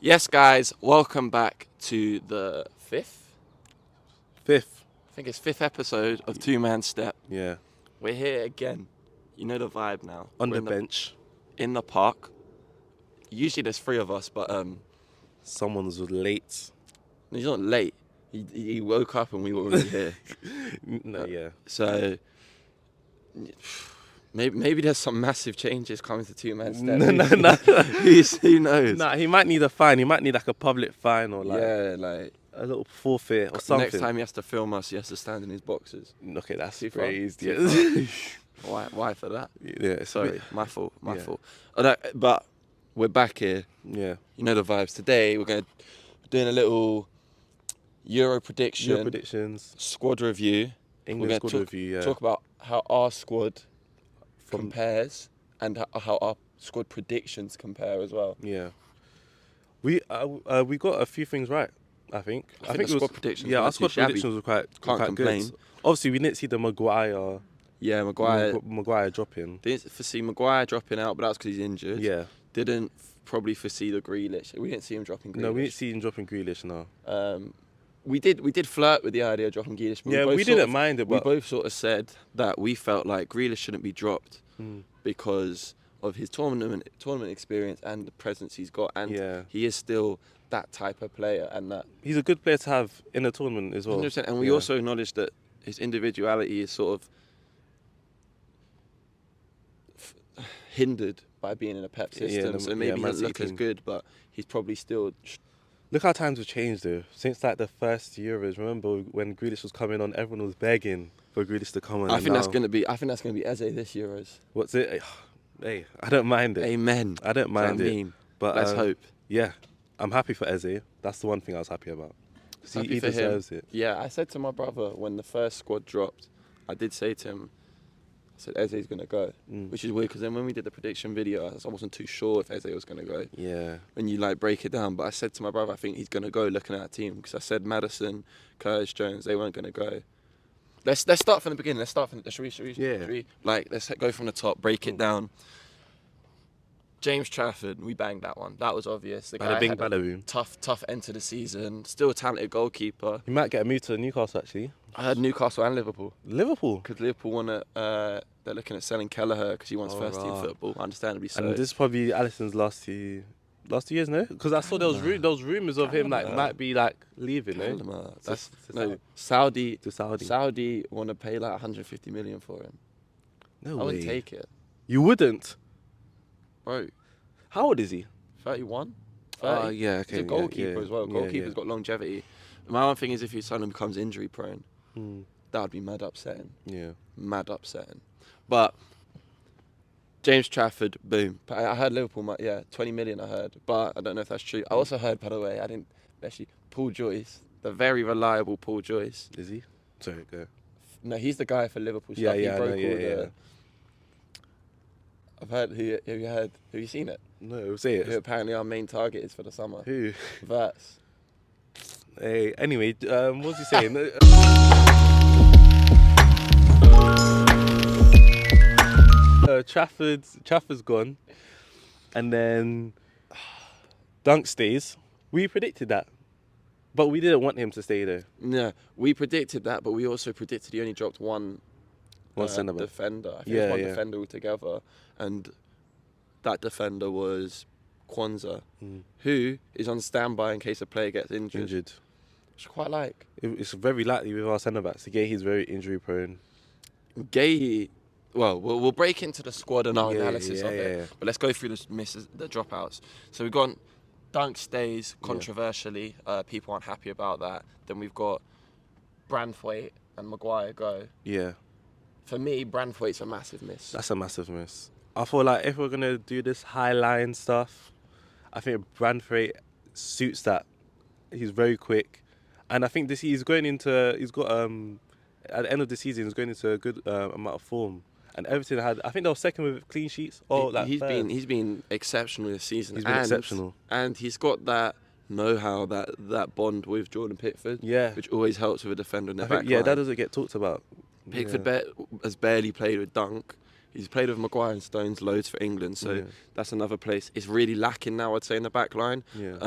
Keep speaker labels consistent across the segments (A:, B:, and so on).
A: Yes, guys, welcome back to the fifth.
B: Fifth.
A: I think it's fifth episode of Two Man Step.
B: Yeah.
A: We're here again. You know the vibe now.
B: On
A: We're
B: the bench.
A: in the park. Usually there's three of us, but
B: Someone was late.
A: he's not late. He woke up and we were already here.
B: No, yeah.
A: So maybe there's some massive changes coming to Two Man Step.
B: No.
A: Who knows?
B: Nah, he might need a fine. He might need like a public fine or like
A: like
B: a little forfeit or something.
A: next time he has to film us, he has to stand in his boxes.
B: Okay, that's
A: Too far?
B: crazy.
A: Too
B: Yeah.
A: Why for that?
B: Yeah, it's a
A: Sorry,
B: bit-
A: my fault.
B: yeah.
A: But we're back here.
B: Yeah.
A: You know the vibes. Today we're doing a little Euro prediction,
B: Your predictions.
A: squad review.
B: England squad review. Yeah.
A: Talk about how our squad
B: From-
A: compares and how our squad predictions compare as well.
B: Yeah. We got a few things right. I think.
A: I think the squad predictions
B: Yeah,
A: weren't
B: our squad
A: too shabby.
B: predictions were quite
A: Can't complain.
B: good. Obviously, we didn't see the Maguire dropping.
A: Didn't foresee Maguire dropping out, but that's because he's injured.
B: Yeah.
A: Didn't probably foresee the Grealish. We didn't see him dropping Grealish.
B: No, we didn't see him dropping Grealish. No.
A: We did flirt with the idea of dropping Grealish. But
B: Yeah, we didn't mind it,
A: We
B: but
A: both sort of said that we felt like Grealish shouldn't be dropped because of his tournament experience and the presence he's got, and
B: Yeah.
A: he is still that type of player, and that
B: he's a good player to have in a tournament as well.
A: 100%. And we
B: Yeah.
A: also acknowledge that his individuality is sort of hindered by being in a Pep system. So maybe he
B: Man
A: doesn't
B: City
A: look as
B: team.
A: good, but he's probably still.
B: Look how times have changed though. Since like the first Euros, remember when Grealish was coming on, everyone was begging for Grealish to come on.
A: I think that's gonna be Eze this Euros.
B: What's it? Hey, I don't mind it.
A: Amen.
B: I don't mind it. But
A: Let's hope.
B: Yeah, I'm happy for Eze. That's the one thing I was happy about. See,
A: Happy
B: he
A: for him.
B: deserves it.
A: Yeah, I said to my brother when the first squad dropped, I did say to him, I said Eze's going to go, which is weird because then when we did the prediction video, I wasn't too sure if Eze was going to go.
B: Yeah.
A: When you like break it down, but I said to my brother, I think he's going to go looking at our team because I said Maddison, Curtis Jones, they weren't going to go. Let's start from the beginning. Let's start from the. Should we? Let's go from the top, break it down. James Trafford, we banged that one. That was obvious. The guy
B: Bada bing,
A: had a
B: bada boom.
A: tough end to the season. Still a talented goalkeeper.
B: He might get a move to Newcastle actually.
A: I heard Newcastle and Liverpool.
B: Liverpool.
A: Because Liverpool want to, they're looking at selling Kelleher because he wants
B: Oh,
A: first team
B: right.
A: football, understandably so.
B: And this is probably Alisson's last two years, no? Because I saw those rumours of him like might be like leaving, no?
A: Kelleher,
B: To-
A: that's,
B: to
A: no,
B: Saudi.
A: Saudi.
B: To Saudi.
A: Saudi want to pay like 150 million for him.
B: No
A: I
B: way.
A: wouldn't take it.
B: You wouldn't?
A: Bro,
B: How old is he?
A: 31? 30?
B: Oh, yeah, okay.
A: He's a goalkeeper
B: yeah.
A: as well.
B: Yeah,
A: Goalkeeper's
B: yeah.
A: got longevity. My one thing is if he suddenly becomes injury prone,
B: Mm,
A: that would be mad upsetting.
B: yeah.
A: Mad upsetting. But James Trafford, boom. I heard Liverpool, 20 million I heard. But I don't know if that's true. I also heard, by the way, Paul Joyce, the very reliable Paul Joyce.
B: Is he? Sorry, go.
A: No, he's the guy for Liverpool
B: Yeah,
A: stuff.
B: yeah, I
A: he broke
B: know,
A: all
B: yeah,
A: the...
B: yeah.
A: I've heard, have you seen it?
B: No, say
A: Who
B: it.
A: apparently our main target is for the summer.
B: Who?
A: Verts.
B: Hey, anyway, what was he saying? Trafford's gone, and then Dunk stays. We predicted that, but we didn't want him to stay there.
A: Yeah, we predicted that, but we also predicted he only dropped one
B: Centre-back.
A: defender. I think it
B: Yeah,
A: was one
B: yeah.
A: defender altogether, and that defender was Kwanzaa, who is on standby in case a player gets injured. Which I quite like.
B: It's very likely with our centre backs. Again, he's very injury prone.
A: Gay, well, we'll break into the squad and our
B: Yeah,
A: analysis of it,
B: yeah.
A: but let's go through the dropouts. So we've got Dunk stays controversially. People aren't happy about that. Then we've got Branthwaite and Maguire go.
B: Yeah,
A: For me, Branthwaite's a massive miss.
B: that's a massive miss. I feel like if we're gonna do this high line stuff, I think Branthwaite suits that. He's very quick, and I think he's got at the end of the season he's going into a good amount of form, and everything I think they were second with clean sheets.
A: He's been exceptional this season.
B: He's been exceptional,
A: and he's got that know-how, that bond with Jordan Pickford.
B: Yeah.
A: which always helps with a defender in the
B: I
A: back
B: think, yeah,
A: line.
B: that doesn't get talked about.
A: Pickford has barely played with Dunk, He's played with Maguire and Stones loads for England, so that's another place. It's really lacking now, I'd say, in the back line.
B: Yeah.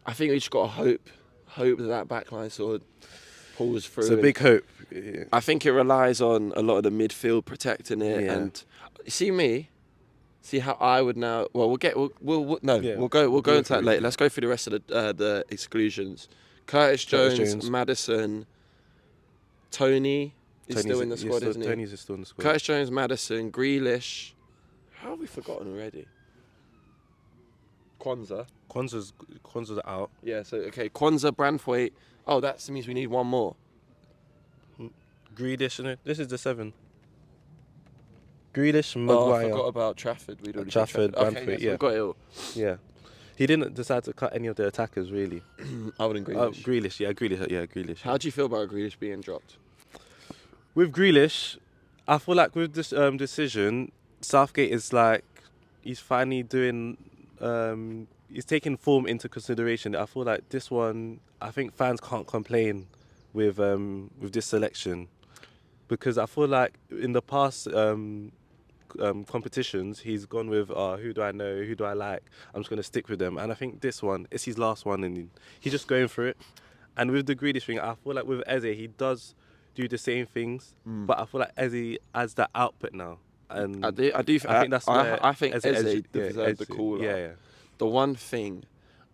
A: I think we just got to hope that back line sort of pulls through.
B: It's a big hope. Yeah.
A: I think it relies on a lot of the midfield protecting it.
B: Yeah.
A: And see how I would now. Well, we'll go into that later. Let's go through the rest of the exclusions. Curtis Jones, Maddison, Tony is still in the squad, isn't he?
B: Tony's still in the squad.
A: Curtis Jones, Maddison, Grealish. How have we forgotten already?
B: Kwanzaa's out.
A: Yeah, so, okay. Kwanzaa, Branthwaite. Oh, that means we need one more.
B: Grealish, no, this is the 7. Grealish, Maguire.
A: Oh, I forgot about Trafford. We'd already
B: Trafford,
A: okay,
B: Branthwaite,
A: we've got it all.
B: Yeah. He didn't decide to cut any of the attackers, really.
A: Other than Grealish.
B: Grealish.
A: How do you feel about Grealish being dropped?
B: With Grealish, I feel like with this decision, Southgate is like, he's finally doing, he's taking form into consideration. I feel like this one, I think fans can't complain with this selection, because I feel like in the past competitions, he's gone with who do I know, who do I like, I'm just going to stick with them. And I think this one, it's his last one and he's just going for it. And with the Grealish thing, I feel like with Eze, he does do the same things, but I feel like Eze adds that output now. And
A: I think that's where I think Eze deserves the call.
B: Yeah.
A: The one thing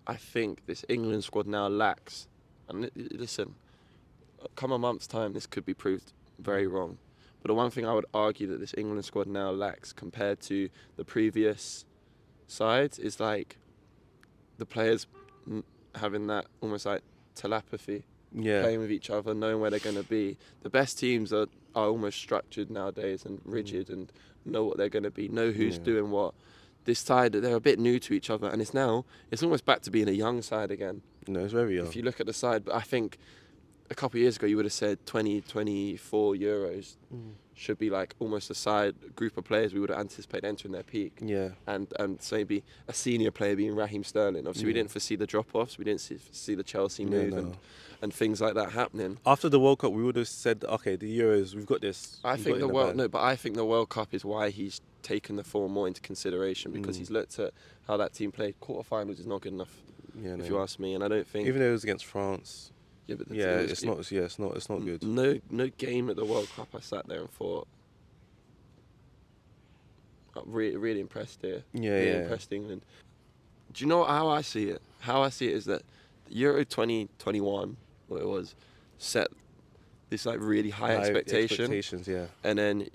A: I think this England squad now lacks, and listen, come a month's time, this could be proved very wrong. But the one thing I would argue that this England squad now lacks compared to the previous sides is like the players having that almost like telepathy, playing with each other, knowing where they're going to be. The best teams are almost structured nowadays and rigid and know what they're going to be, know who's doing what. This side, they're a bit new to each other, and it's almost back to being a young side again.
B: No, it's very young.
A: If you look at the side, but I think a couple of years ago you would have said 2024 Euros should be like almost a group of players we would have anticipated entering their peak.
B: Yeah.
A: And so maybe a senior player being Raheem Sterling. Obviously we didn't foresee the drop-offs, we didn't see the Chelsea move and things like that happening.
B: After the World Cup, we would have said, okay, the Euros, we've got this.
A: I think the World Cup is why he's taken the form more into consideration, because he's looked at how that team played. Quarterfinals is not good enough, if you ask me, and I don't think
B: even though it was against France.
A: Yeah, but
B: it's not good.
A: No game at the World Cup I sat there and thought, I'm really impressed here. Impressed England. Do you know how I see it? How I see it is that Euro 2021, what it was, set this like really high expectations, and then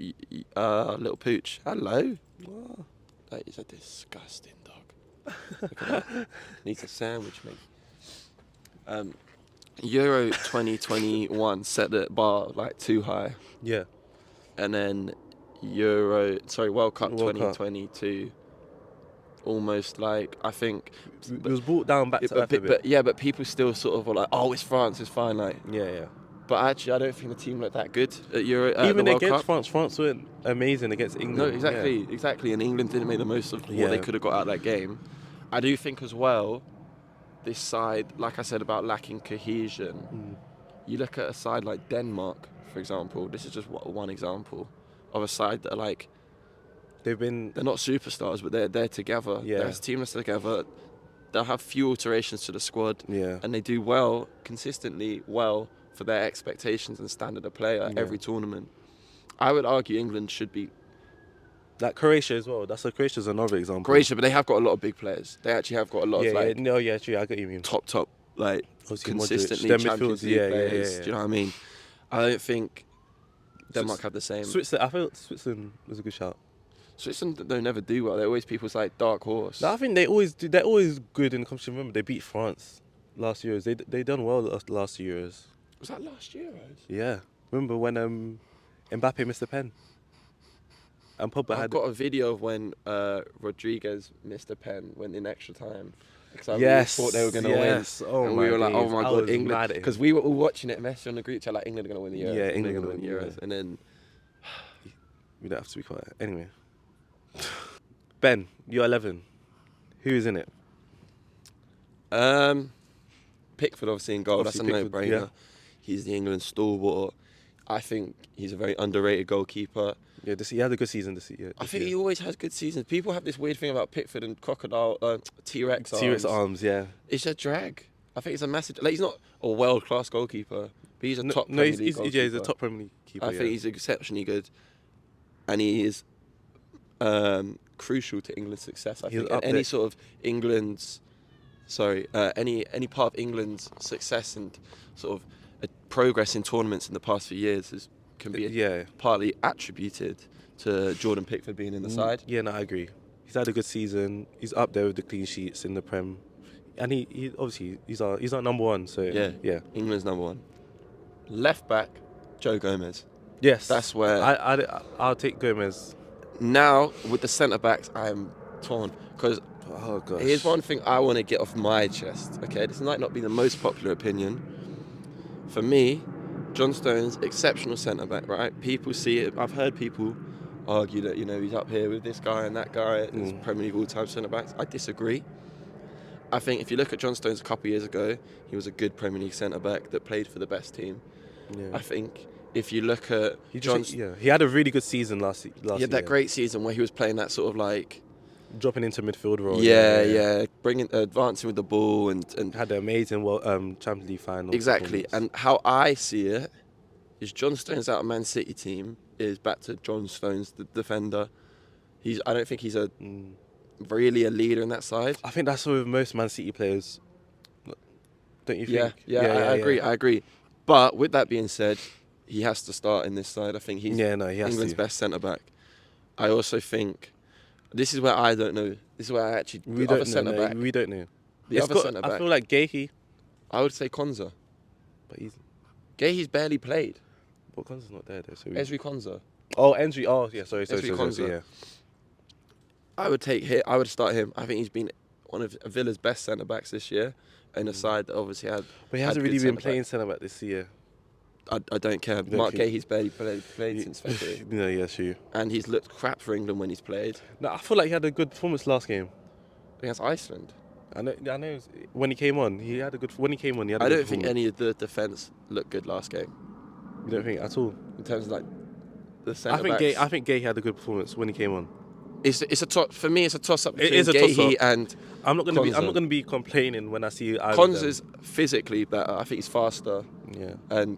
A: little Pooch, hello.
B: Wow.
A: That is a disgusting dog. Look at that. Needs a sandwich, mate. Euro 2021 set the bar like too high.
B: Yeah.
A: And then World Cup 2022 almost like, I think
B: it was brought down back to earth a bit.
A: But people still sort of were like, oh, it's France, it's fine, like.
B: Yeah.
A: But actually, I don't think the team looked that good at Euro.
B: Even
A: the World
B: against
A: Cup.
B: France weren't amazing against England.
A: No, exactly. And England didn't make the most of what they could have got out of that game. I do think as well, this side, like I said about lacking cohesion, you look at a side like Denmark, for example. This is just one example of a side that are like, they're not superstars, but they're together.
B: Yeah.
A: They're a team that's together. They'll have few alterations to the squad, and they do consistently well for their expectations and standard of play at every tournament. I would argue England should be.
B: Like Croatia as well. Croatia's another example.
A: Croatia, but they have got a lot of big players. They actually have got a lot of
B: true. I get you mean.
A: Top, like
B: obviously
A: consistently
B: Modric,
A: Champions League players. Do you know what I mean? I don't think Denmark have the same.
B: Switzerland, I felt Switzerland was a good shout.
A: Switzerland, they never do well. They're always people's like dark horse.
B: No, I think they always do. They're always good in the competition. Remember, they beat France last Euros. They done well last Euros.
A: Was that last Euros?
B: Yeah. Remember when Mbappe missed the pen? And Pogba
A: I've got a video of when Rodriguez missed a pen, went in extra time. Because I really thought they were going to win.
B: Oh,
A: and we were like, oh my God, England. Because we were all watching it, Messi on the group chat, like, England are going to win the Euros.
B: Yeah, England are
A: going to win the Euros. And then.
B: We don't have to be quiet. Anyway. Ben, you're 11. Who is in it?
A: Pickford, obviously, in goal. That's a no-brainer. Yeah. He's the England stalwart. I think he's a very underrated goalkeeper.
B: Yeah, he had a good season this year.
A: I think he always has good seasons. People have this weird thing about Pickford and crocodile T-Rex arms.
B: T-Rex arms, yeah.
A: It's a drag. I think it's a massive. Like, he's not a world-class goalkeeper, but he's a top Premier League goalkeeper.
B: Yeah, he's a top Premier League keeper.
A: I think he's exceptionally good, and he is crucial to England's success. I think any sort of any part of England's success and sort of progress in tournaments in the past few years can be partly attributed to Jordan Pickford being in the side.
B: Yeah, no, I agree. He's had a good season. He's up there with the clean sheets in the Prem, and he obviously he's our number one. So yeah,
A: England's number one. Left back, Joe Gomez.
B: Yes,
A: that's where
B: I'll take Gomez.
A: Now with the centre backs, I'm torn because here's one thing I want to get off my chest. Okay, this might not be the most popular opinion. For me, John Stones, exceptional centre back. Right? People see it. I've heard people argue that he's up here with this guy and that guy as Premier League all-time centre backs. I disagree. I think if you look at John Stones a couple of years ago, he was a good Premier League centre back that played for the best team. Yeah. I think if you look at
B: he had a really good season last year. He
A: had that great season where he was playing that sort of like
B: dropping into midfield role.
A: Yeah, advancing with the ball and
B: had an amazing Champions League final.
A: Exactly, and how I see it is John Stones out of Man City team is back to John Stones, the defender. I don't think he's really a leader in that side.
B: I think that's with most Man City players. Don't you think?
A: I agree. But with that being said, he has to start in this side. I think he's England's best centre back. I also think this is where I don't know. This is where I actually
B: we don't know.
A: The other centre back.
B: I feel like Gahey.
A: I would say Konza.
B: But
A: Gahey's barely played.
B: But Konza's not there though. So
A: Ezri Konza.
B: Oh, Ezri. Oh, yeah. Sorry.
A: Konza.
B: Yeah.
A: I would start him. I think he's been one of Villa's best centre backs this year, in a side that obviously had.
B: But he hasn't really been playing centre back this year.
A: I don't care. Mark Gahey's barely played since February.
B: No, yeah, sure.
A: And he's looked crap for England when he's played.
B: No, I feel like he had a good performance last game
A: against Iceland.
B: I know. When he came on, he had a good. When he came on, he had.
A: I don't think any of the defence looked good last game.
B: You don't think at all?
A: In terms of like the centre backs.
B: I think Gahey had a good performance when he came on.
A: It's a for me. It's a toss up between Gahey and.
B: I'm not gonna be complaining when I see.
A: Konza's physically better. I think he's faster.
B: Yeah.
A: And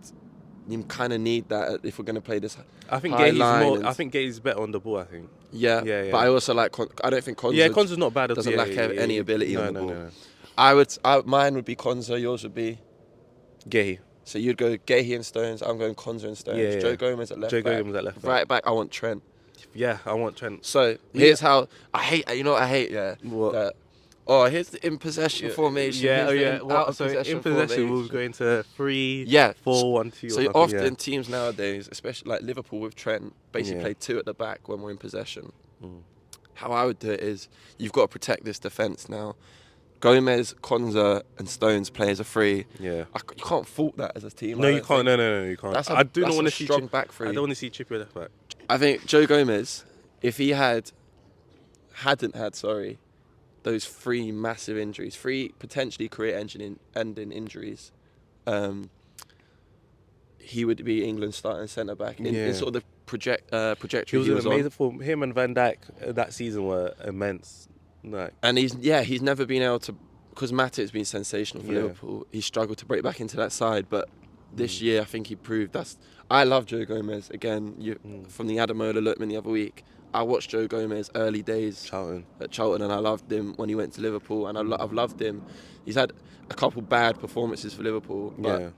A: you kind of need that if we're going to play this.
B: I think Gahey's better on the ball. I think.
A: Yeah. But I also like. I don't think Konza.
B: Yeah, Konza's not bad.
A: Doesn't lack any ability on the ball. No. Mine would be Konza. Yours would be
B: Gahey.
A: So you'd go Gahey and Stones. I'm going Konza and Stones.
B: Yeah.
A: Joe Gomez at left back. Right back. I want Trent.
B: Yeah, I want Trent.
A: So here's how I hate. You know what I hate? Yeah.
B: What?
A: Here's the in possession formation.
B: So in possession, we'll go into 3-4-1-2.
A: So often teams nowadays, especially like Liverpool with Trent, basically play two at the back when we're in possession. How I would do it is you've got to protect this defence now. Gomez, Konza, and Stones play as a free.
B: Yeah,
A: you can't fault that as a team.
B: No, you can't. No, you can't.
A: I do not want to see strong back three.
B: I don't want to see Trippier left back.
A: I think Joe Gomez, if he hadn't had those three massive injuries, three potentially career-ending injuries, he would be England's starting centre back in sort of the trajectory he was
B: amazing
A: on.
B: Form. Him and Van Dijk that season were immense.
A: And he's never been able to, because Matip's been sensational for Liverpool. He struggled to break back into that side, but this year I think he proved I love Joe Gomez again. From the Adamola Lookman the other week. I watched Joe Gomez early days at Charlton, and I loved him when he went to Liverpool, and I've loved him. He's had a couple bad performances for Liverpool, but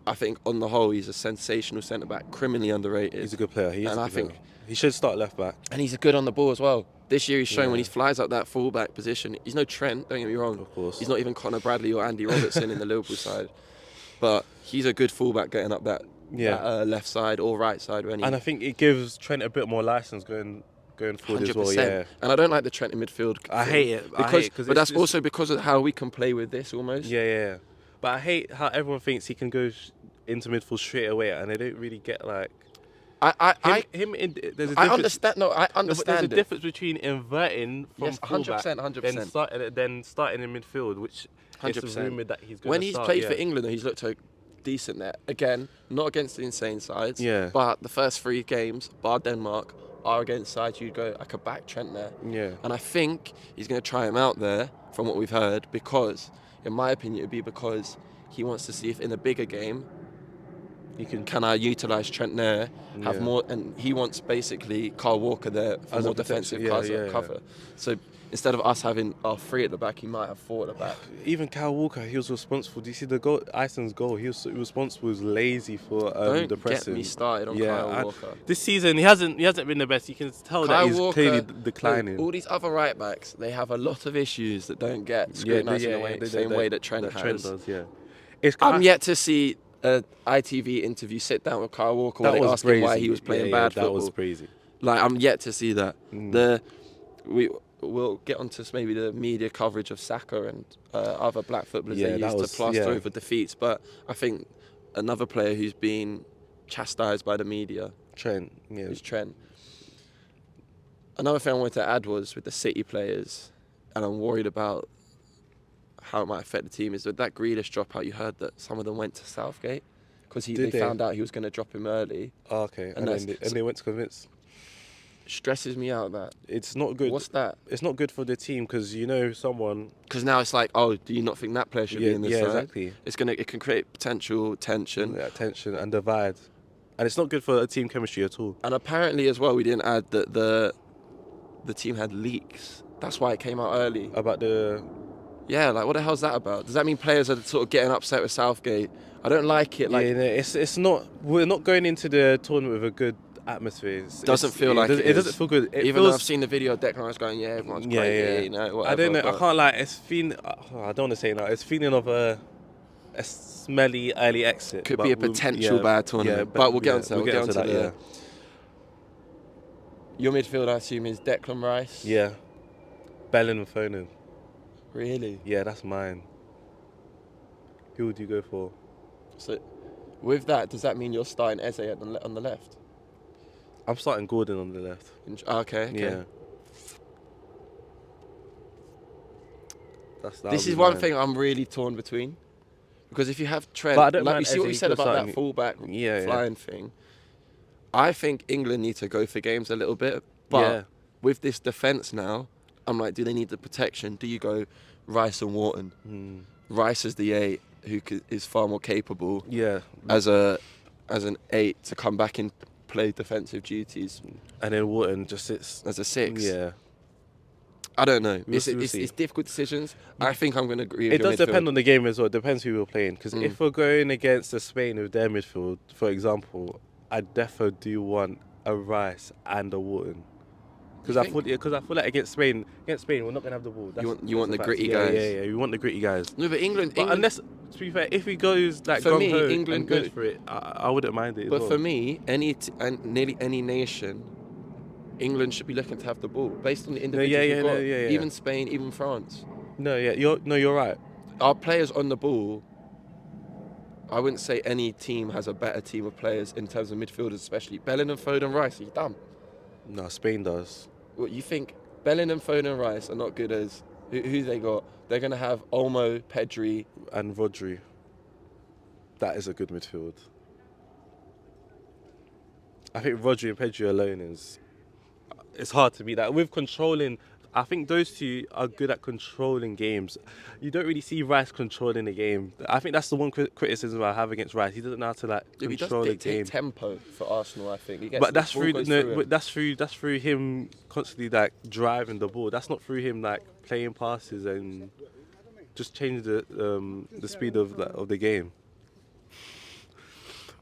A: I think on the whole he's a sensational centre back, criminally underrated.
B: He's a good player. I think he should start left back,
A: and he's good on the ball as well. This year he's shown when he flies up that full back position. He's no Trent, don't get me wrong.
B: Of course,
A: he's not even Conor Bradley or Andy Robertson in the Liverpool side, but he's a good fullback getting up that left side or right side.
B: And I think it gives Trent a bit more license going forward 100%. As well. Yeah.
A: And I don't like the Trent in midfield.
B: I hate it.
A: But that's also because of how we can play with this almost.
B: Yeah. But I hate how everyone thinks he can go into midfield straight away, and they don't really get like. I understand. No, I understand. There's a difference between inverting from fullback,
A: 100%,
B: then starting in midfield, which 100%. It's rumoured that he's going to start.
A: When he's played for England, he's looked decent there. Again, not against the insane sides.
B: Yeah.
A: But the first 3 games, bar Denmark, are against sides you'd go, I could back Trent there.
B: Yeah.
A: And I think he's going to try him out there, from what we've heard, because, in my opinion, it would be because he wants to see if in a bigger game, can I utilise Trent there, have more, and he wants basically Kyle Walker there for
B: As a
A: more defensive cover. So instead of us having our 3 at the back, he might have 4 at the back.
B: Even Kyle Walker, he was responsible. Do you see the goal? Iceland's goal. He was responsible. He was lazy for
A: Don't
B: the pressing.
A: get me started on Kyle Walker.
B: This season, he hasn't been the best. You can tell
A: Kyle
B: that he's
A: Walker,
B: clearly declining.
A: All these other right backs, they have a lot of issues that don't get scrutinised in the same way that Trent has.
B: Trent does, yeah.
A: I'm yet to see an ITV interview sit down with Kyle Walker where they ask him why he was playing bad football.
B: That was crazy.
A: Like, I'm yet to see that. We'll get onto maybe the media coverage of Saka and other black footballers they used to plaster over defeats, but I think another player who's been chastised by the media, is Trent. Another thing I wanted to add was with the City players, and I'm worried about how it might affect the team, is with that Grealish dropout. You heard that some of them went to Southgate because they found out he was going to drop him early.
B: Oh, okay, and they went to convince.
A: Stresses me out that.
B: It's not good.
A: What's that?
B: It's not good for the team because someone.
A: Because now it's like, oh, do you not think that player should be in this side?
B: Yeah, exactly.
A: It can create potential tension.
B: Yeah, tension and divide, and it's not good for team chemistry at all.
A: And apparently as well, we didn't add that the team had leaks. That's why it came out early.
B: About the.
A: Yeah, like what the hell's that about? Does that mean players are sort of getting upset with Southgate? I don't like it. Like,
B: yeah, no, it's not. We're not going into the tournament with a good atmosphere. It
A: doesn't feel
B: feel good.
A: Even though I've seen the video of Declan Rice going, yeah, everyone's crazy, whatever.
B: I don't know. I can't lie. It's feeling. I don't want to say now. It's feeling of a smelly early exit.
A: Could be a potential bad tournament. But we'll get onto that. We'll get onto that.
B: Yeah.
A: Your midfield, I assume, is Declan Rice.
B: Yeah. Bellingham and Foden.
A: Really?
B: Yeah, that's mine. Who would you go for?
A: So, with that, does that mean you're starting Eze on the left?
B: I'm starting Gordon on the left.
A: Okay.
B: Yeah.
A: This is one thing I'm really torn between. Because if you have Trent,
B: but I don't
A: like
B: mind
A: you see what you said about that fullback flying thing. I think England need to go for games a little bit. But with this defence now, I'm like, do they need the protection? Do you go Rice and Wharton? Rice is the 8 who is far more capable as an 8 to come back and play defensive duties.
B: And then Wharton just sits
A: as a 6.
B: Yeah.
A: I don't know. It's difficult decisions. I think I'm going to agree with
B: It does depend on the game as well. It depends who we're playing. Because if we're going against Spain with their midfield, for example, I definitely do want a Rice and a Wharton. Because I feel like against Spain, we're not gonna have the ball.
A: You want the gritty guys.
B: Yeah. You want the gritty guys.
A: No, but England.
B: Unless, to be fair, if he goes like
A: for me,
B: England goes for it, I wouldn't mind it.
A: But for me, nearly any nation, England should be looking to have the ball based on the individuals we've got. Even Spain, even France.
B: You're right.
A: Our players on the ball. I wouldn't say any team has a better team of players in terms of midfielders, especially Bellingham, Foden, Rice. Are you dumb?
B: No, Spain does.
A: What you think? Bellingham, Foden, and Rice are not good as who they got? They're gonna have Olmo, Pedri,
B: and Rodri. That is a good midfield. I think Rodri and Pedri alone it's hard to beat that. With controlling, I think those two are good at controlling games. You don't really see Rice controlling the game. I think that's the one criticism I have against Rice. He doesn't know how to control the game.
A: He does dictate tempo for Arsenal, I think.
B: But that's through him constantly driving the ball. That's not through him playing passes and just change the speed of the game.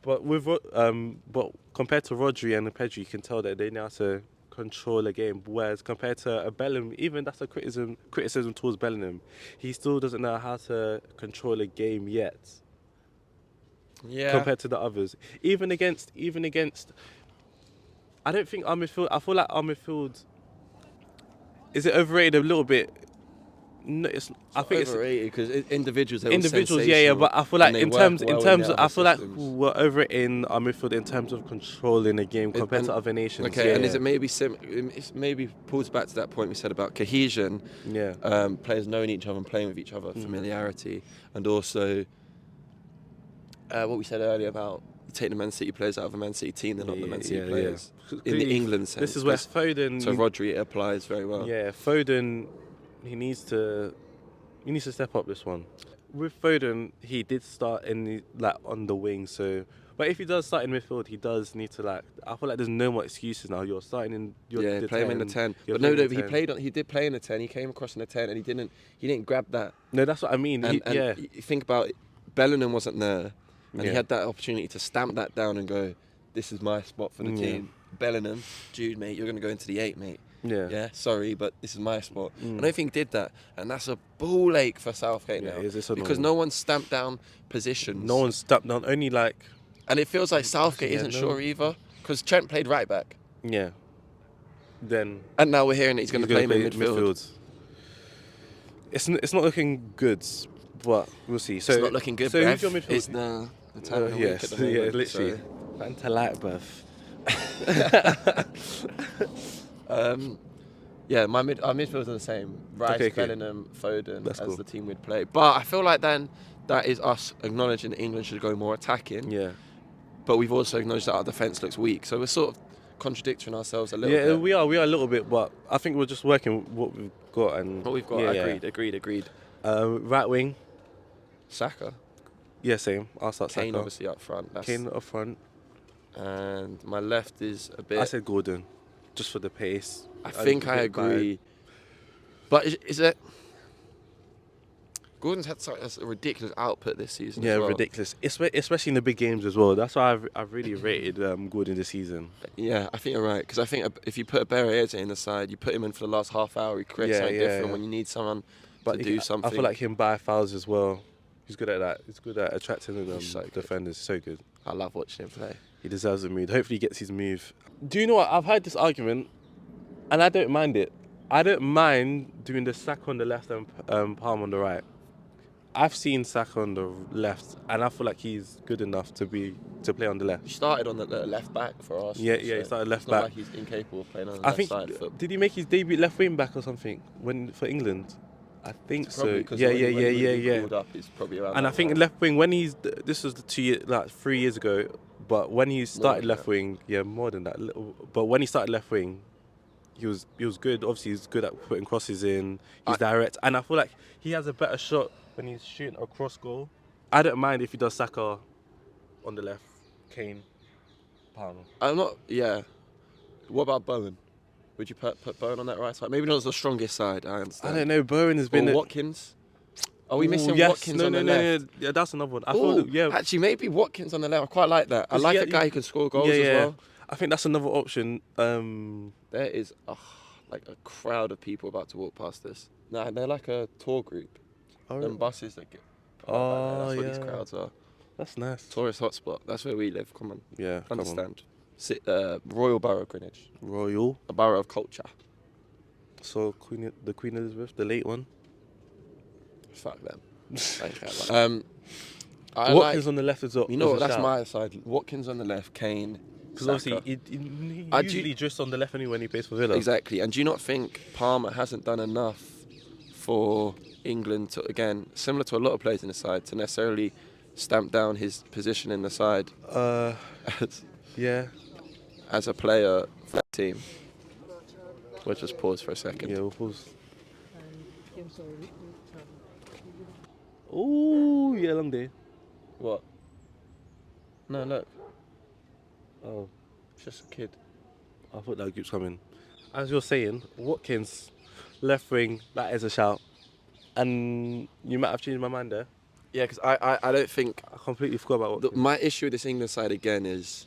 B: But compared to Rodri and Pedri, you can tell that they know how to control a game, whereas compared to a Bellingham, even that's a criticism towards Bellingham, he still doesn't know how to control a game yet. Yeah. Compared to the others, even against, I don't think our midfield. I feel like our midfield is it overrated a little bit. No, I think
A: overrated because individuals.
B: But I feel like in terms, I feel like we're overrating our midfield in terms of controlling the game compared to other nations.
A: Okay, and is it maybe it maybe pulls back to that point we said about cohesion.
B: Yeah.
A: Players knowing each other and playing with each other, familiarity, and also what we said earlier about take the Man City players out of the Man City team, they're not the Man City players. In the
B: Clearly,
A: England sense.
B: This is where Foden.
A: So Rodri, it applies very well.
B: Yeah, Foden, he needs to step up this one. With Foden, he did start on the wing, so. But if he does start in midfield, he does need to I feel like there's no more excuses now. You're starting in.
A: Play him in the 10. But no, he did play in the 10. He came across in the 10, and he didn't grab that.
B: No, that's what I mean.
A: And you think about it, Bellingham wasn't there, and he had that opportunity to stamp that down and go, "This is my spot for the team." Bellingham, Jude, mate, you're going to go into the 8, mate. Yeah, sorry, but this is my spot. I don't think he did that, and that's a ball ache for Southgate now because no one's stamped down positions.
B: No one's stamped down. Only
A: and it feels like Southgate isn't sure either because Trent played right back.
B: Yeah. Then.
A: And now we're hearing that he's going to play him in midfield.
B: It's not looking good, but we'll see. So
A: it's not looking good.
B: So who's your midfield?
A: It's the time of the week at the moment.
B: Yeah, literally. Fanta light, bruv.
A: Our midfielders are the same. Rice, Bellingham, Foden as the team would play. But I feel like then that is us acknowledging that England should go more attacking.
B: Yeah.
A: But we've also acknowledged that our defence looks weak. So we're sort of contradicting ourselves a little bit.
B: Yeah, we are a little bit, but I think we're just working what we've got. And
A: what we've got, agreed.
B: Right wing.
A: Saka.
B: Yeah, same. I'll start Saka.
A: Kane obviously up front.
B: Kane up front.
A: And my left is a bit...
B: I said Gordon, just for the pace.
A: I think I agree. But is it... Gordon's had such a ridiculous output this season as well.
B: Ridiculous. Especially in the big games as well. That's why I've really rated Gordon this season.
A: Yeah, I think you're right. Because I think if you put a Berriese in the side, you put him in for the last half hour, he creates something different when you need someone to do something.
B: I feel like him buy fouls as well. He's good at that. He's good at attracting defenders. So good.
A: I love watching him play.
B: He deserves a move. Hopefully he gets his move. Do you know what? I've heard this argument, and I don't mind it. I don't mind doing the Saka on the left and Palm on the right. I've seen Saka on the left, and I feel like he's good enough to play on the left.
A: He started on the left back for us.
B: Yeah, he started left back.
A: Not like he's incapable of playing on the left side.
B: Did he make his debut left wing back or something for England? I think
A: probably
B: so. Yeah.
A: Called up, he's probably around.
B: And I think left wing this was 3 years ago. But when he started left wing, more than that. But when he started left wing, he was good. Obviously, he's good at putting crosses in. He's direct, and I feel like he has a better shot when he's shooting a cross goal. I don't mind if he does Saka on the left, Kane, Palmer.
A: I'm not. Yeah. What about Bowen? Would you put Bowen on that right side? Maybe not the strongest side. I understand.
B: I don't know. Bowen has been.
A: Watkins. Are we missing Watkins on the left?
B: Yeah, that's another one.
A: Actually, maybe Watkins on the left. I quite like that. I like a guy who can score goals as well.
B: I think that's another option.
A: There is like a crowd of people about to walk past us. Nah, they're like a tour group. Them buses that get. That's what these crowds are.
B: That's nice.
A: Tourist hotspot. That's where we live. Come on.
B: Yeah.
A: Understand. Royal Borough of Greenwich.
B: Royal.
A: A borough of culture.
B: So the Queen Elizabeth, the late one.
A: Fuck them. I don't care about
B: Watkins on the left as well.
A: You know what? That's my side. Watkins on the left, Kane.
B: Because obviously he usually drifts on the left anyway when he plays for Villa.
A: Exactly. And do you not think Palmer hasn't done enough for England to, again, similar to a lot of players in the side, to necessarily stamp down his position in the side? As a player for that team. We'll just pause for a second.
B: Yeah, we'll pause. Oh, yeah, long day.
A: What? No, look.
B: Oh.
A: It's just a kid.
B: I thought that keeps coming. As you're saying, Watkins, left wing, that is a shout. And you might have changed my mind there.
A: Yeah, because I don't think...
B: I completely forgot about Watkins.
A: My issue with this England side again is...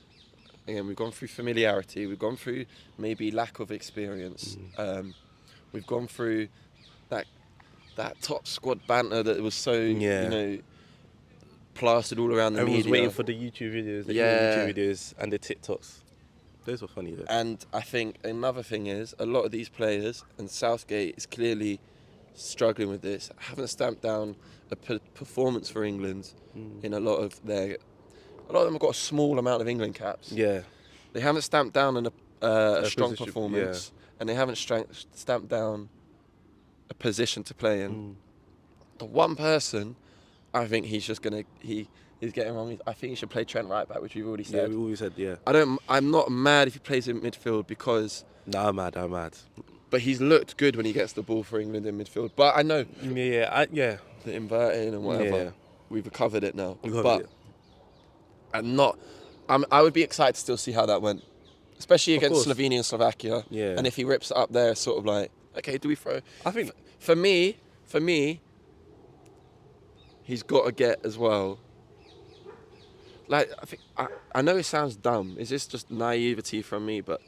A: Again, we've gone through familiarity. We've gone through maybe lack of experience. We've gone through that top squad banter that was so, plastered all around the media.
B: Everyone's waiting for the YouTube videos, and the TikToks. Those were funny though.
A: And I think another thing is, a lot of these players, and Southgate is clearly struggling with this, haven't stamped down a performance for England in a lot of them have got a small amount of England caps.
B: Yeah.
A: They haven't stamped down a strong performance, and they haven't stamped down a position to play in. The one person, I think he's just gonna He's getting wrong. I think he should play Trent right back, which we've already
B: Yeah,
A: said.
B: we always said, yeah.
A: I'm not mad if he plays in midfield because.
B: No, I'm mad.
A: But he's looked good when he gets the ball for England in midfield. But I know
B: Yeah.
A: the inverting and whatever.
B: Yeah.
A: We've covered it now.
B: We covered
A: but
B: it.
A: I would be excited to still see how that went, especially
B: Of
A: against
B: course.
A: Slovenia and Slovakia.
B: Yeah.
A: And if he rips it up there, sort of like, okay, do we throw?
B: I think
A: For me, he's got to get as well. Like I know it sounds dumb. Is this just naivety from me? But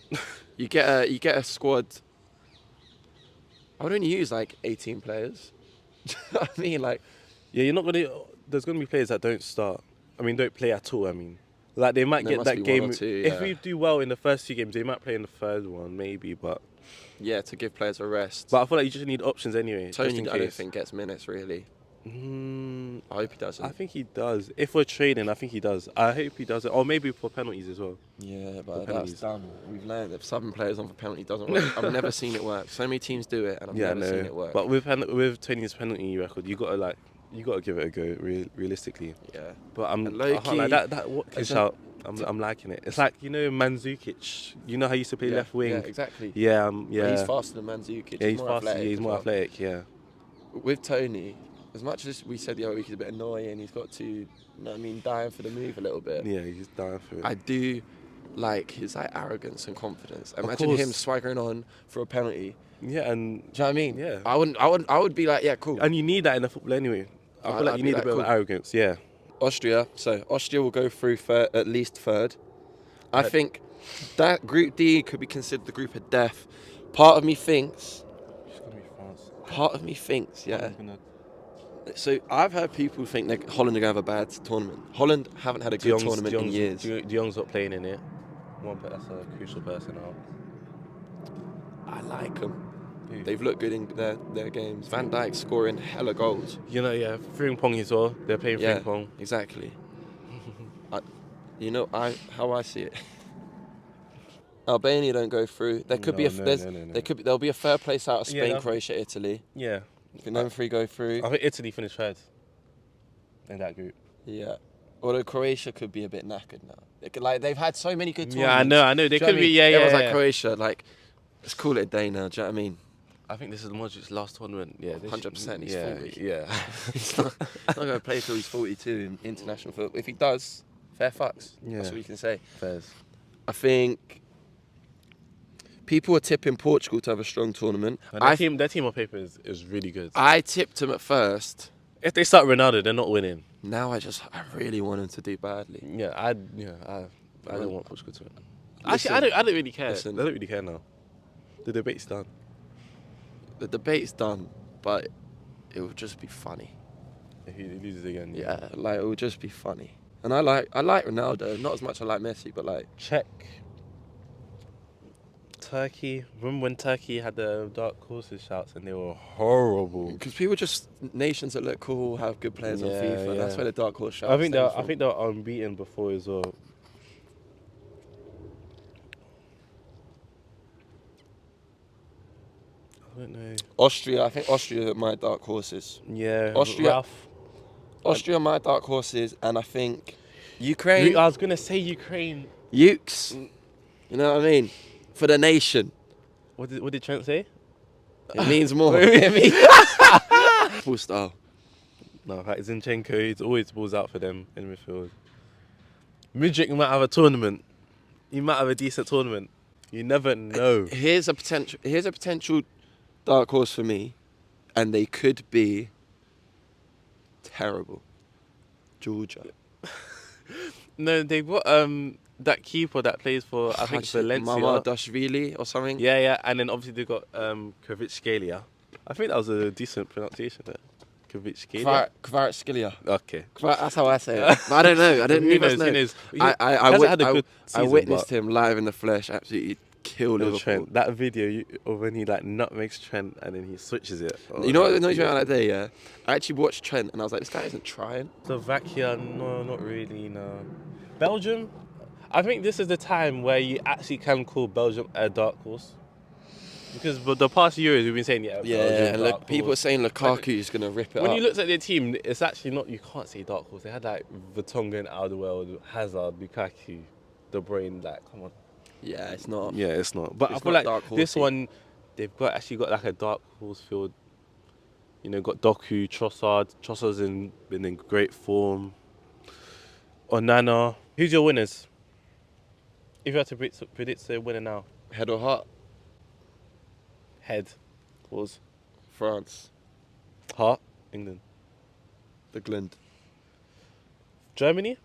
A: you get a squad. I would only use like 18 players. Do you know what I mean? Like,
B: yeah, you're not gonna. There's gonna be players that don't start. I mean, don't play at all. I mean, like they might
A: There
B: get
A: must
B: that
A: be
B: game.
A: one or two,
B: If
A: yeah.
B: we do well in the first 2 games, they might play in the third one, maybe. But
A: yeah, to give players a rest.
B: I feel like you just need options anyway. just
A: Tony,
B: in
A: I don't
B: case.
A: think gets minutes really. I hope he doesn't.
B: I think he does. If we're trading, I think he does. I hope he does it. Or maybe for penalties as well.
A: Yeah,
B: For
A: but that's
B: penalties.
A: done. We've learned that subbing players on for penalty doesn't work. I've never seen it work. So many teams do it, and I've never seen it work.
B: But with Tony's penalty record, you gotta give it a go. Realistically.
A: yeah,
B: But I'm
A: And low
B: I can't lie,
A: key,
B: that Watkins
A: it's a-
B: shout. I'm liking it. It's like Mandzukic. You know how he used to play left wing.
A: Yeah, exactly.
B: Yeah,
A: But
B: yeah.
A: he's faster than Mandzukic.
B: Yeah, he's
A: more
B: faster.
A: athletic
B: He's
A: as
B: more
A: well.
B: athletic. Yeah.
A: With Tony, as much as we said the other week he's a bit annoying, he's got to, you know what I mean, dying for the move a little bit.
B: Yeah, he's down for it.
A: I do like his like arrogance and confidence. Imagine
B: course.
A: him swaggering on for a penalty.
B: Yeah, and
A: Do you know what I mean?
B: Yeah.
A: I would be like, yeah, cool.
B: you need that in the football anyway. I feel like
A: I'd
B: you
A: be
B: need
A: like,
B: a bit
A: cool.
B: of arrogance. Yeah.
A: Austria will go through at least third. I think that Group D could be considered the group of death. Part of me thinks, yeah. So I've heard people think that Holland are going to have a bad tournament. Holland haven't had a good tournament in years.
B: De Jong's not playing in it. That's a crucial person out.
A: I like them. They've looked good in their games. Van Dijk scoring hella goals.
B: You know, yeah, Frimpong as well. They're playing
A: Yeah,
B: Frimpong.
A: exactly. How I see it. Albania don't go through. There could be there'll be a third place out of Spain,
B: Yeah,
A: Croatia, Italy.
B: Yeah.
A: Can them three go through?
B: I think Italy finished third in that group.
A: Yeah. Although Croatia could be a bit knackered now. They've had so many good
B: Yeah, I
A: tournaments.
B: know. They
A: Do you know
B: could
A: what I
B: be.
A: mean?
B: Yeah.
A: Everyone's like Croatia, let's call it a day now. Do you know what I mean?
B: I think this is Modric's last tournament. Yeah,
A: 100%. He's 40.
B: Yeah.
A: He's not going to play till he's 42 in international football. If he does, fair fucks.
B: Yeah.
A: That's what you can say.
B: Fairs.
A: I think people are tipping Portugal to have a strong tournament.
B: Their team on paper is really good.
A: I tipped him at first.
B: If they start Ronaldo, they're not winning.
A: Now I really want him to do badly.
B: Yeah, I don't want Portugal to win.
A: Listen,
B: Actually, I don't really care.
A: listen.
B: I don't really care now. The debate's done.
A: The debate's done, but it will just be funny.
B: If he loses again.
A: Yeah, it will just be funny. And I like Ronaldo, not as much as I like Messi, but
B: Czech. Turkey. Remember when Turkey had the dark horses shouts and they were horrible?
A: because people just nations that look cool have good players on
B: Yeah,
A: FIFA.
B: yeah.
A: That's where the dark horse shout.
B: I think they were unbeaten before as well. I don't know.
A: Austria. I think Austria are my dark horses.
B: Yeah.
A: Austria-
B: Ralph.
A: Austria are my dark horses, and I think Ukraine.
B: I was gonna say Ukraine.
A: Ukes. You know what I mean? For the nation.
B: What did Trent say?
A: It means more. Full style.
B: No, like Zinchenko, he always balls out for them in midfield. Mudryk might have a tournament. He might have a decent tournament. You never know.
A: Here's a potential dark horse for me, and they could be terrible. Georgia.
B: No, they've got that keeper that plays for I think Valencia.
A: Mamardashvili or something.
B: Yeah, and then obviously they've got Kvaratskhelia. I think that was a decent pronunciation there. Kvaratskhelia.
A: Kvaratskhelia.
B: Okay.
A: That's how I say it. But I don't know. I didn't
B: Who
A: even
B: knows,
A: know.
B: who knows?
A: I
B: season,
A: witnessed him live in the flesh absolutely kill Liverpool.
B: Trent, that video of when he nutmegs Trent and then he switches it. Oh,
A: You know what annoys me about that day, yeah? I actually watched Trent and I was like, this guy isn't trying.
B: Slovakia, no, not really, no. Belgium, I think this is the time where you actually can call Belgium a dark horse. Because the past years we've been saying
A: Yeah, and look, people are saying Lukaku's gonna rip it
B: When
A: up.
B: you looked at their team, it's actually not. You can't say dark horse. They had like Vertonghen, Alderweireld, Hazard, Lukaku, De Bruyne. Like, come on.
A: Yeah, it's not.
B: Yeah, it's not. But
A: It's
B: I feel
A: not
B: like
A: dark
B: this
A: horsey.
B: one, they've got like a dark horse field. You know, got Doku, Trossard. Trossard's been in great form. Onana. Who's your winners? If you had to predict the winner now,
A: Head or heart?
B: head, was
A: France,
B: heart, England,
A: England.
B: Germany.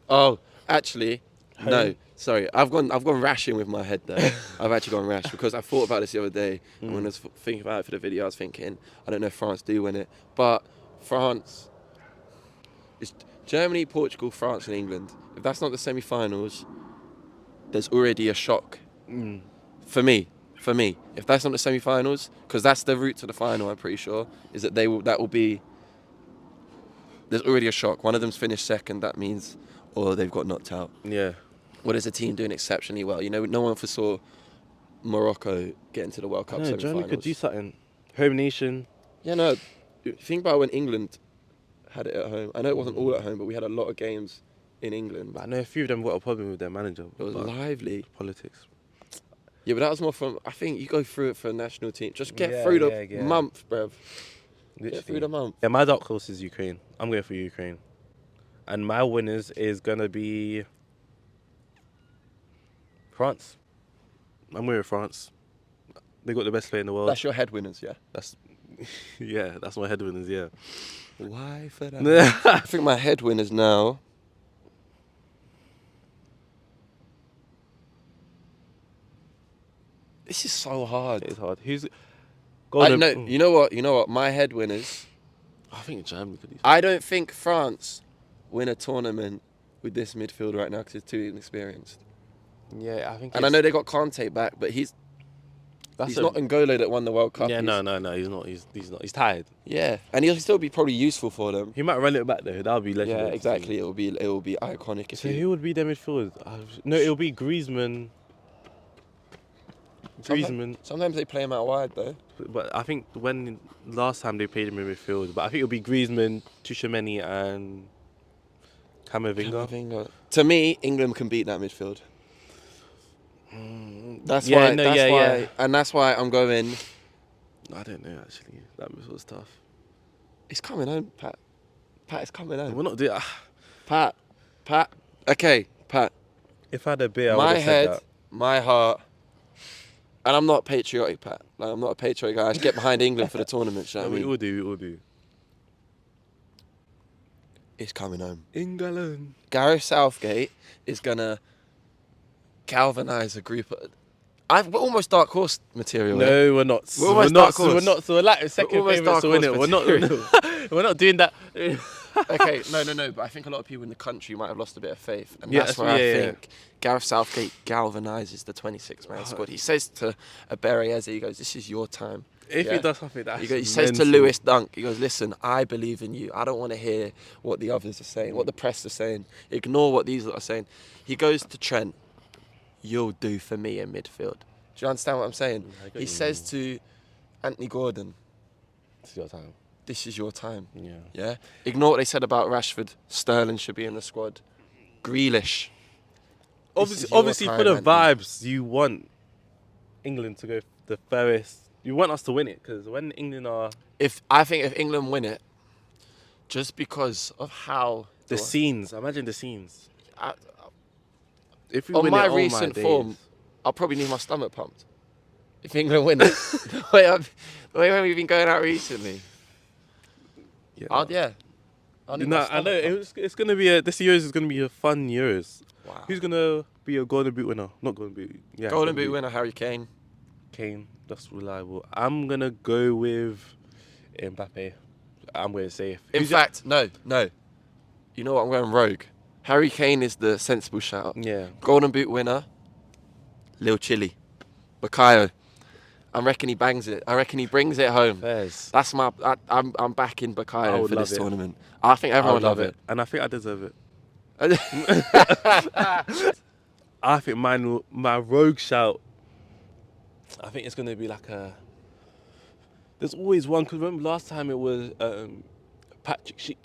A: Oh, actually,
B: Home.
A: no. Sorry, I've gone rashing with my head there. I've actually gone rash because I thought about this the other day, and when I was thinking about it for the video, I was thinking, I don't know if France do win it, but France. It's Germany, Portugal, France, and England. If that's not the semi-finals, there's already a shock. For me, if that's not the semi-finals, because that's the route to the final, I'm pretty sure, is that that will be. There's already a shock. One of them's finished second. That means, or they've got knocked out.
B: Yeah.
A: What is a team doing exceptionally well? You know, no one foresaw Morocco getting to the World Cup
B: No,
A: semi-finals.
B: Germany could do something. Home nation.
A: Yeah, no. Think about when England had it at home. I know it wasn't all at home, but we had a lot of games in England.
B: But I know a few of them got a problem with their manager.
A: It was
B: but
A: lively.
B: Politics.
A: Yeah, but that was more from. I think you go through it for a national team. Just get
B: Yeah,
A: through the
B: yeah.
A: month, bruv.
B: Literally.
A: Get through the month.
B: Yeah, my dark horse is Ukraine. I'm going for Ukraine. And my winners is going to be France. I'm going with France. They got the best player in the world.
A: That's your head winners, yeah.
B: That's that's my head winners, yeah.
A: Why for that? I think my head winners now. This is so hard.
B: It's hard. Who's
A: I
B: golden?
A: know. You know what? You know what? My head winners.
B: I think Germany could do.
A: I don't think France win a tournament with this midfield right now because it's too inexperienced.
B: Yeah, I think.
A: And I know they got Kante back, but he's not N'Golo that won the World Cup.
B: Yeah, no, he's not. He's not. He's tired.
A: Yeah, and he'll still be probably useful for them.
B: He might run it back though. That'll be legendary.
A: Yeah, exactly. It will be iconic. If
B: So who would be their midfield? No, it'll be Griezmann.
A: Sometimes they play him out wide though.
B: But I think when last time they played him in midfield, but I think it'll be Griezmann, Tchouaméni, and Camavinga.
A: To me, England can beat that midfield. That's
B: Yeah,
A: why.
B: no,
A: That's
B: yeah,
A: why,
B: yeah.
A: and that's why I'm going.
B: I don't know actually. That midfield's tough.
A: It's coming home, Pat. Pat is coming home.
B: We're not doing.
A: Pat. Okay, Pat.
B: If I had a beer, I
A: My
B: would have said
A: head,
B: that.
A: my heart, and I'm not patriotic, Pat. Like, I'm not a patriotic guy. I just get behind England for the tournament. You know what I
B: We
A: mean?
B: all do.
A: It's coming home.
B: England.
A: Gareth Southgate is gonna galvanise a group. We're almost dark horse material. eh?
B: No, we're not.
A: We're almost dark horse.
B: We're not. So we're like second
A: almost
B: favourites
A: dark
B: to win it.
A: horse
B: We're not.
A: material.
B: We're not doing that.
A: Okay, no. But I think a lot of people in the country might have lost a bit of faith, and
B: Yeah,
A: that's where I think Gareth Southgate galvanises the 26-man squad. He says to Abereyeze, he goes, "This is your time."
B: If
A: Yeah.
B: he does something, that's
A: He says to
B: mental.
A: Lewis Dunk, he goes, "Listen, I believe in you. I don't want to hear what the others are saying, what the press are saying. Ignore what these lot are saying." He goes to Trent, "You'll do for me in midfield." Do you understand what I'm saying?
B: I get
A: He
B: you.
A: says to Anthony Gordon,
B: It's your time.
A: "This is your time."
B: Yeah.
A: Yeah. Ignore what they said about Rashford. Sterling should be in the squad. Grealish. This is your
B: Obviously,
A: time,
B: for the
A: Anthony.
B: vibes, you want England to go the furthest. You want us to win it because when England are
A: I think if England win it, just because of how
B: the scenes, imagine the scenes.
A: I,
B: If we
A: on
B: win
A: my
B: it, oh
A: recent
B: days.
A: form, I'll probably need my stomach pumped. If England win it, the way we've been going out recently.
B: yeah.
A: I'll need
B: I
A: my
B: know
A: stomach pumped.
B: it's gonna be this year's is gonna be a fun year's.
A: Wow.
B: Who's gonna be a Golden Boot winner? Not Golden Boot. Yeah.
A: Golden Boot winner Harry Kane.
B: Kane. That's reliable. I'm gonna go with Mbappe. I'm going safe.
A: In fact, no. You know what? I'm going rogue. Harry Kane is the sensible shout.
B: Yeah.
A: Golden Boot winner, Lil Chilly. Bukayo. I reckon he bangs it. I reckon he brings it home.
B: Fairs.
A: That's I'm backing
B: I
A: Bukayo
B: would
A: for
B: love
A: this
B: it.
A: tournament. I think everyone would love it.
B: And I think I deserve it. I think my rogue shout I think it's going to be like a... There's always one, because remember last time it was Patrick Schick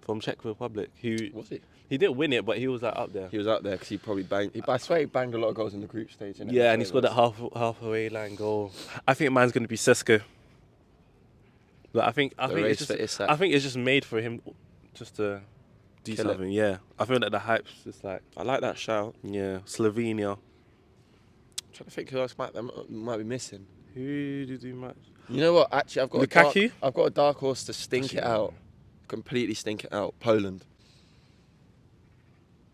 B: from Czech Republic.
A: Was he?
B: He didn't win it, but he was like up there.
A: He was up there because he probably banged. I swear he banged a lot of goals in the group stage. Innit?
B: Yeah, and he scored that halfway line goal. I think mine's going to be Sesko. But I think it's just made for him just to do
A: Kill it.
B: something. Yeah, I feel like the hype's just like,
A: I like that shout.
B: yeah, Slovenia.
A: I'm trying to think who else might be missing.
B: Who did you match?
A: You know what? Actually,
B: Lukaku?
A: I've got a dark horse to stink it out. Completely stink it out. Poland.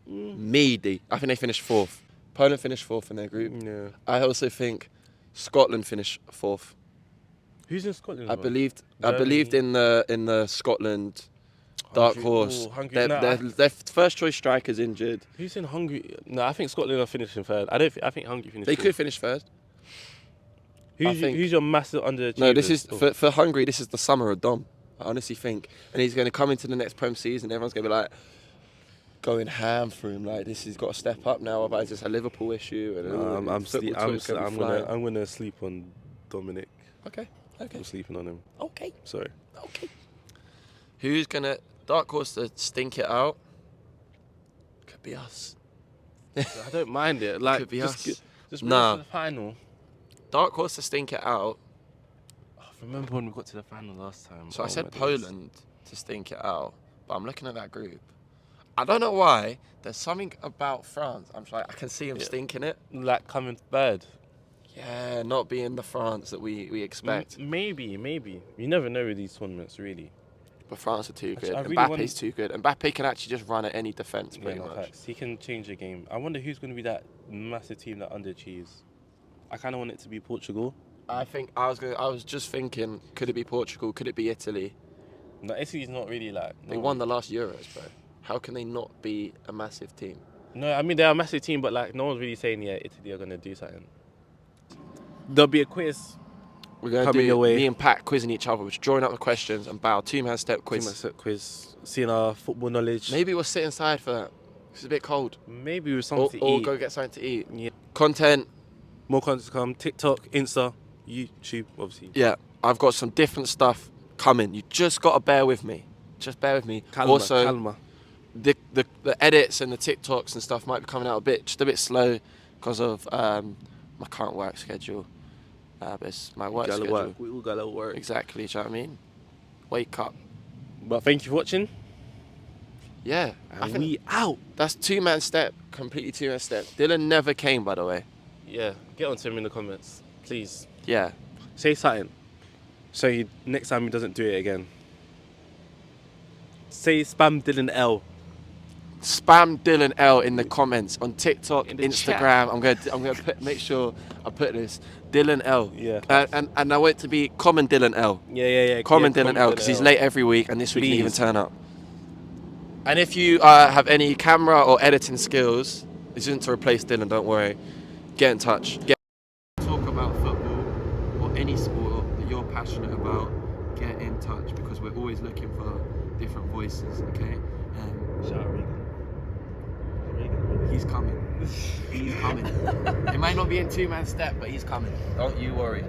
A: Meaty. I think they finished 4th. Poland finished 4th in their group.
B: Yeah.
A: I also think Scotland finished 4th.
B: Who's in Scotland?
A: I believed in the Scotland dark horse.
B: Hungary.
A: Their first choice striker's injured.
B: Who's in Hungary? No, I think Scotland are finishing third. I think Hungary finished.
A: They
B: fourth.
A: could finish first.
B: Who's your massive underachiever?
A: No, this is for Hungary. This is the summer of Dom. I honestly think, and he's going to come into the next Prem season. Everyone's going to be like going ham for him. Like he's got to step up now. Otherwise, it's a Liverpool issue. And
B: I'm gonna sleep on Dominic.
A: Okay.
B: I'm sleeping on him.
A: Okay.
B: Sorry.
A: Okay. Who's gonna dark horse to stink it out? Could be us.
B: I don't mind it. Like
A: Could be us.
B: Just
A: Nah.
B: to the final.
A: Dark horse to stink it out.
B: Remember when we got to the final last time?
A: So I said Poland to stink it out, but I'm looking at that group. I don't know why. There's something about France. I'm like, I can see him stinking it.
B: Like coming third.
A: Yeah, not being the France that we expect.
B: Maybe. You never know with these tournaments, really.
A: But France are too good.
B: I really
A: Mbappe's too good. Mbappe can actually just run at any defence pretty much.
B: Facts. He can change the game. I wonder who's going to be that massive team that underachieves. I kind of want it to be Portugal.
A: I was just thinking, could it be Portugal? Could it be Italy?
B: No, Italy's not really like...
A: They won the last Euros, bro. How can they not be a massive team?
B: No, I mean, they're a massive team, but like no one's really saying, yeah, Italy are going to do something. There'll be a quiz.
A: We're going to
B: coming
A: do
B: your way.
A: me and Pat quizzing each other. We're just drawing up the questions and bow. 2-man step quiz.
B: 2-man step quiz. Seeing our football knowledge.
A: Maybe we'll sit inside for that. It's a bit cold.
B: Maybe with something to
A: Or
B: eat.
A: go get something to eat.
B: Yeah.
A: Content.
B: More content to come. TikTok, Insta, YouTube, obviously.
A: Yeah, I've got some different stuff coming. You just got to bear with me. Just bear with me.
B: Calma.
A: The edits and the TikToks and stuff might be coming out just a bit slow because of my current work schedule. But it's my work schedule.
B: We all got a little work.
A: Exactly, do you know what I mean? Wake up.
B: But thank you for watching.
A: Yeah.
B: And we out.
A: That's 2-man step. Completely 2-man step. Dylan never came, by the way.
B: Yeah, get onto him in the comments, please.
A: Yeah.
B: Say something. So next time he doesn't do it again. Say spam Dylan L.
A: Spam Dylan L in the comments on TikTok,
B: In the
A: Instagram. I'm gonna make sure I put this Dylan L.
B: Yeah.
A: And I want it to be common Dylan L.
B: Yeah.
A: Common Dylan L because he's late every week and this week he didn't even turn up. And if you have any camera or editing skills, this isn't to replace Dylan. Don't worry. Get in touch. Talk about football or any sport that you're passionate about. Get in touch because we're always looking for different voices. Okay.
B: Shout out Regan.
A: He's coming. He's coming. It might not be in 2-man step, but he's coming. Don't you worry.